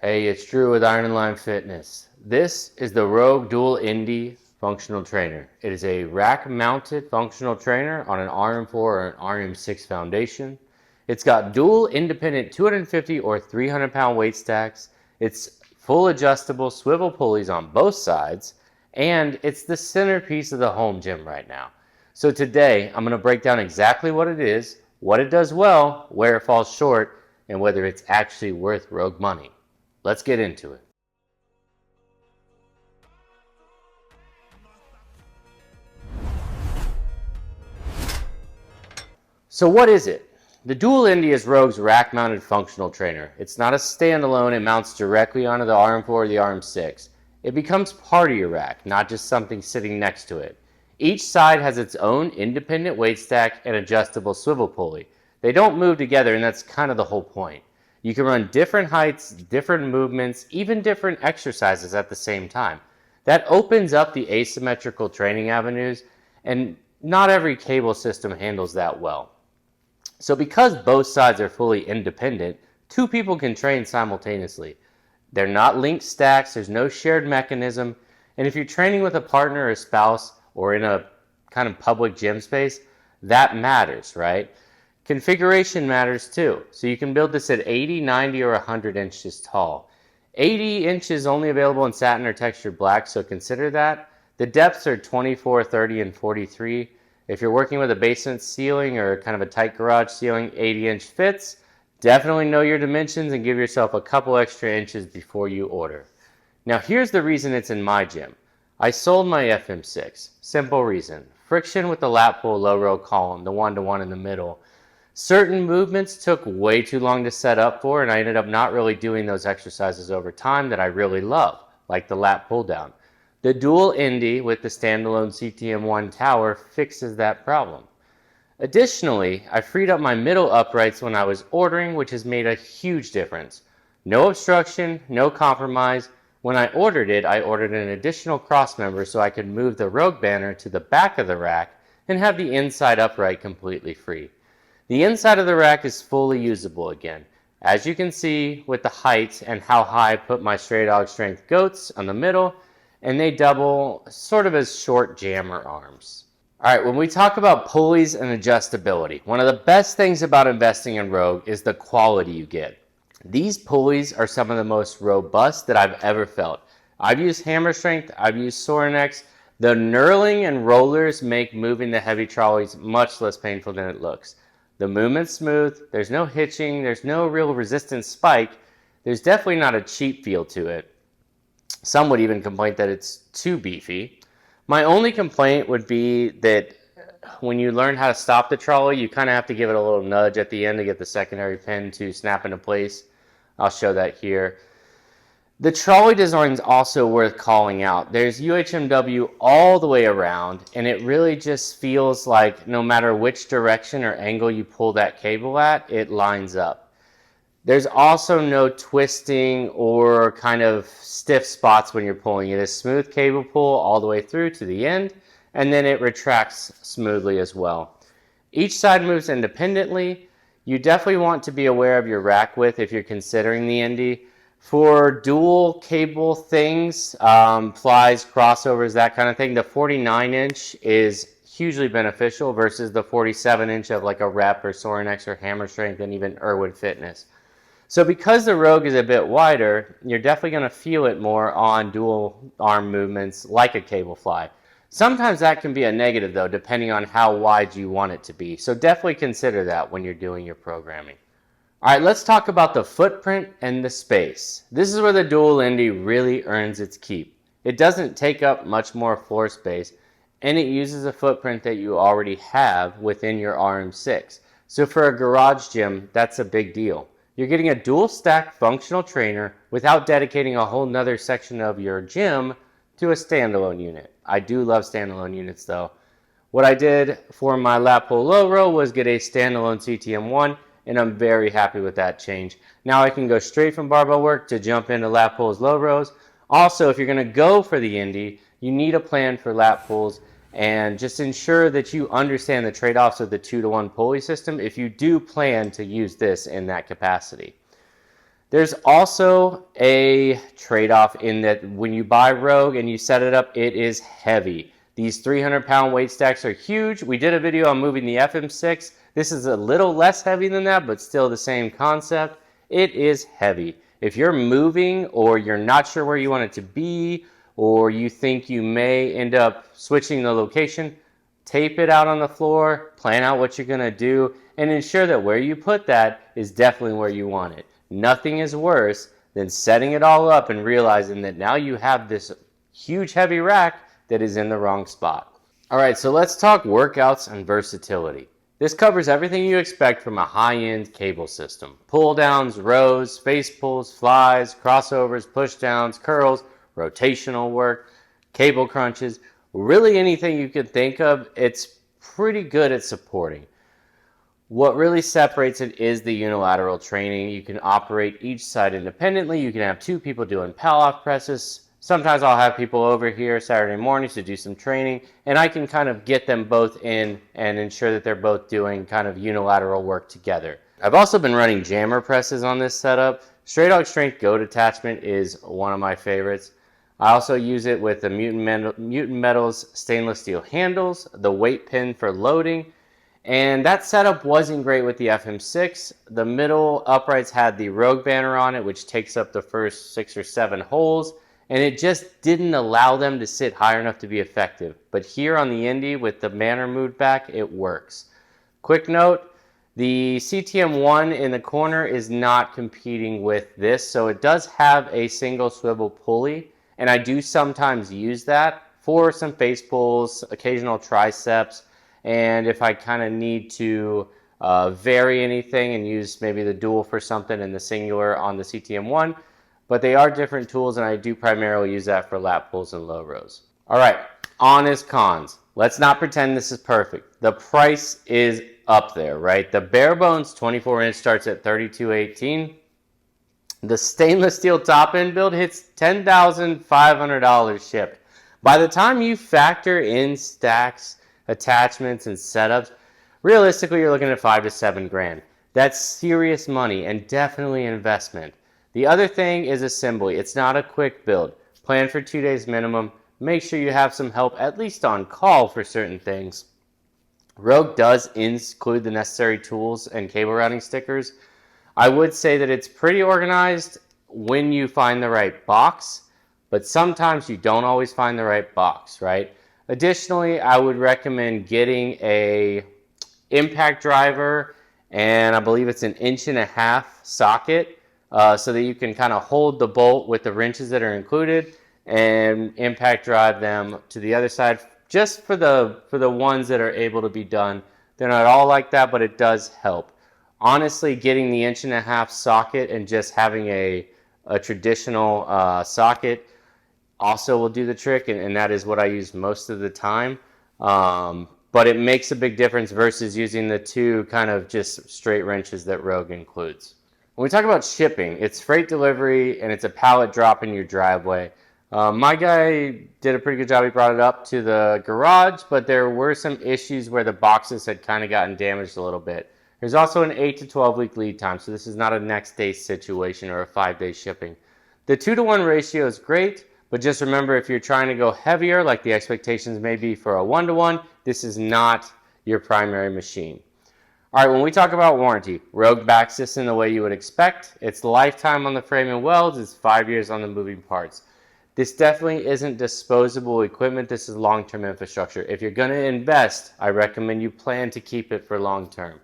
Hey, it's Drew with Iron and Line Fitness. This is the Rogue Dual Indy functional trainer. It is a rack-mounted functional trainer on an RM4 or an RM6 foundation. It's got dual independent 250 or 300 pound weight stacks. It's full adjustable swivel pulleys on both sides, and it's the centerpiece of the home gym right now. So today I'm going to break down exactly what it is, what it does well, where it falls short, and whether it's actually worth Rogue money. Let's get into it. So what is it? The Dual Indy is Rogue's rack-mounted functional trainer. It's not a standalone, it mounts directly onto the RM4 or the RM6. It becomes part of your rack, not just something sitting next to it. Each side has its own independent weight stack and adjustable swivel pulley. They don't move together, and that's kind of the whole point. You can run different heights, different movements, even different exercises at the same time. That opens up the asymmetrical training avenues, and not every cable system handles that well. So because both sides are fully independent, two people can train simultaneously. They're not linked stacks, there's no shared mechanism, and if you're training with a partner or a spouse or in a kind of public gym space, that matters, right? Configuration matters too. So you can build this at 80, 90, or 100 inches tall. 80 inches only available in satin or textured black, so consider that. The depths are 24, 30, and 43. If you're working with a basement ceiling or kind of a tight garage ceiling, 80-inch fits. Definitely know your dimensions and give yourself a couple extra inches before you order. Now here's the reason it's in my gym. I sold my FM-6. Simple reason. Friction with the lat pull low row column, the one-to-one in the middle. Certain movements took way too long to set up for, and I ended up not really doing those exercises over time that I really love, like the lat pull down. The Dual Indy with the standalone CTM1 tower fixes that problem. Additionally, I freed up my middle uprights when I was ordering, which has made a huge difference. No obstruction, no compromise. When I ordered an additional cross member so I could move the Rogue banner to the back of the rack and have the inside upright completely free. The inside of the rack is fully usable again. As you can see with the height and how high I put my straight dog strength goats on the middle, and they double sort of as short jammer arms. All right, when we talk about pulleys and adjustability, one of the best things about investing in Rogue is the quality you get. These pulleys are some of the most robust that I've ever felt. I've used hammer strength, I've used Sorinex. The knurling and rollers make moving the heavy trolleys much less painful than it looks. The movement's smooth, there's no hitching, there's no real resistance spike, there's definitely not a cheap feel to it. Some would even complain that it's too beefy. My only complaint would be that when you learn how to stop the trolley, you kind of have to give it a little nudge at the end to get the secondary pin to snap into place. I'll show that here. The trolley design is also worth calling out. There's UHMW all the way around, and it really just feels like no matter which direction or angle you pull that cable at, it lines up. There's also no twisting or kind of stiff spots when you're pulling. It is smooth cable pull all the way through to the end, and then it retracts smoothly as well. Each side moves independently. You definitely want to be aware of your rack width if you're considering the Indy. For dual cable things, flies, crossovers, that kind of thing, the 49-inch is hugely beneficial versus the 47-inch of like a Rep or Sorinex or Hammer Strength and even Irwin Fitness. So because the Rogue is a bit wider, you're definitely going to feel it more on dual arm movements like a cable fly. Sometimes that can be a negative though, depending on how wide you want it to be. So definitely consider that when you're doing your programming. All right, let's talk about the footprint and the space. This is where the Dual Indy really earns its keep. It doesn't take up much more floor space, and it uses a footprint that you already have within your RM6. So for a garage gym, that's a big deal. You're getting a dual stack functional trainer without dedicating a whole nother section of your gym to a standalone unit. I do love standalone units though. What I did for my lat pull low row was get a standalone CTM1, and I'm very happy with that change. Now I can go straight from barbell work to jump into lat pulls, low rows. Also, if you're gonna go for the Indy, you need a plan for lat pulls, and just ensure that you understand the trade-offs of the 2-to-1 pulley system if you do plan to use this in that capacity. There's also a trade-off in that when you buy Rogue and you set it up, it is heavy. These 300-pound weight stacks are huge. We did a video on moving the FM-6. This is a little less heavy than that, but still the same concept. It is heavy. If you're moving or you're not sure where you want it to be, or you think you may end up switching the location, tape it out on the floor, plan out what you're going to do, and ensure that where you put that is definitely where you want it. Nothing is worse than setting it all up and realizing that now you have this huge heavy rack that is in the wrong spot. All right, so let's talk workouts and versatility. This covers everything you expect from a high-end cable system. Pull downs, rows, face pulls, flies, crossovers, push downs, curls, rotational work, cable crunches, really anything you can think of, it's pretty good at supporting. What really separates it is the unilateral training. You can operate each side independently. You can have two people doing pull-off presses. Sometimes I'll have people over here Saturday mornings to do some training, and I can kind of get them both in and ensure that they're both doing kind of unilateral work together. I've also been running jammer presses on this setup. Straight Dog Strength goat attachment is one of my favorites. I also use it with the Mutant Metals stainless steel handles, the weight pin for loading, and that setup wasn't great with the FM-6. The middle uprights had the Rogue banner on it, which takes up the first 6 or 7 holes, and it just didn't allow them to sit high enough to be effective. But here on the Indy, with the banner moved back, it works. Quick note, the CTM1 in the corner is not competing with this, so it does have a single swivel pulley, and I do sometimes use that for some face pulls, occasional triceps, and if I kind of need to vary anything and use maybe the dual for something and the singular on the CTM1. But they are different tools, and I do primarily use that for lat pulls and low rows. All right, honest cons. Let's not pretend this is perfect. The price is up there, right? The bare bones 24-inch starts at $32.18. The stainless steel top end build hits $10,500 shipped. By the time you factor in stacks, attachments, and setups, realistically you're looking at $5 to $7 grand. That's serious money and definitely an investment. The other thing is assembly. It's not a quick build. Plan for 2 days minimum. Make sure you have some help, at least on call for certain things. Rogue does include the necessary tools and cable routing stickers. I would say that it's pretty organized when you find the right box, but sometimes you don't always find the right box, right? Additionally, I would recommend getting a impact driver, and I believe it's an 1.5" socket, so that you can kind of hold the bolt with the wrenches that are included and impact drive them to the other side, just for the ones that are able to be done. They're not all like that, but it does help. Honestly, getting the 1.5" socket and just having a traditional socket also will do the trick, and that is what I use most of the time. But it makes a big difference versus using the two kind of just straight wrenches that Rogue includes. When we talk about shipping, it's freight delivery and it's a pallet drop in your driveway. My guy did a pretty good job. He brought it up to the garage, but there were some issues where the boxes had kind of gotten damaged a little bit. There's also an 8 to 12 week lead time, so this is not a next day situation or a 5-day shipping. The 2-to-1 ratio is great, but just remember, if you're trying to go heavier, like the expectations may be for a 1-to-1, this is not your primary machine. All right, when we talk about warranty, Rogue backs this in the way you would expect. Its lifetime on the frame and welds is 5 years on the moving parts. This definitely isn't disposable equipment. This is long-term infrastructure. If you're going to invest, I recommend you plan to keep it for long-term.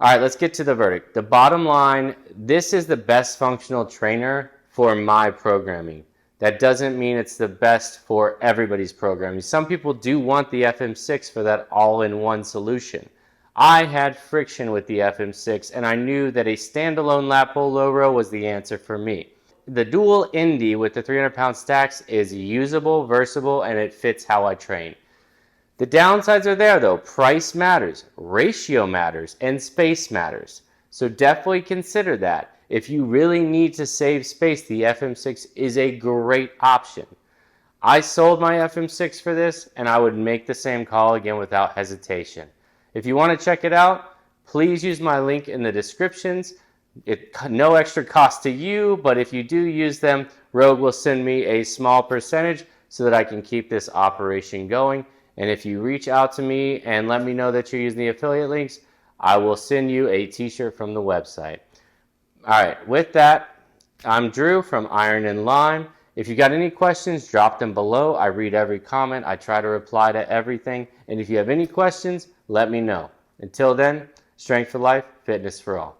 All right, let's get to the verdict. The bottom line, this is the best functional trainer for my programming. That doesn't mean it's the best for everybody's programming. Some people do want the FM-6 for that all-in-one solution. I had friction with the FM-6, and I knew that a standalone lat pull low row was the answer for me. The Dual Indy with the 300-pound stacks is usable, versatile, and it fits how I train. The downsides are there though. Price matters, ratio matters, and space matters. So definitely consider that. If you really need to save space, the FM-6 is a great option. I sold my FM-6 for this, and I would make the same call again without hesitation. If you want to check it out, please use my link in the descriptions. No extra cost to you, but if you do use them, Rogue will send me a small percentage so that I can keep this operation going. And if you reach out to me and let me know that you're using the affiliate links, I will send you a t-shirt from the website. All right, with that, I'm Drew from Iron and Lime. If you got any questions, drop them below. I read every comment. I try to reply to everything. And if you have any questions, let me know. Until then, strength for life, fitness for all.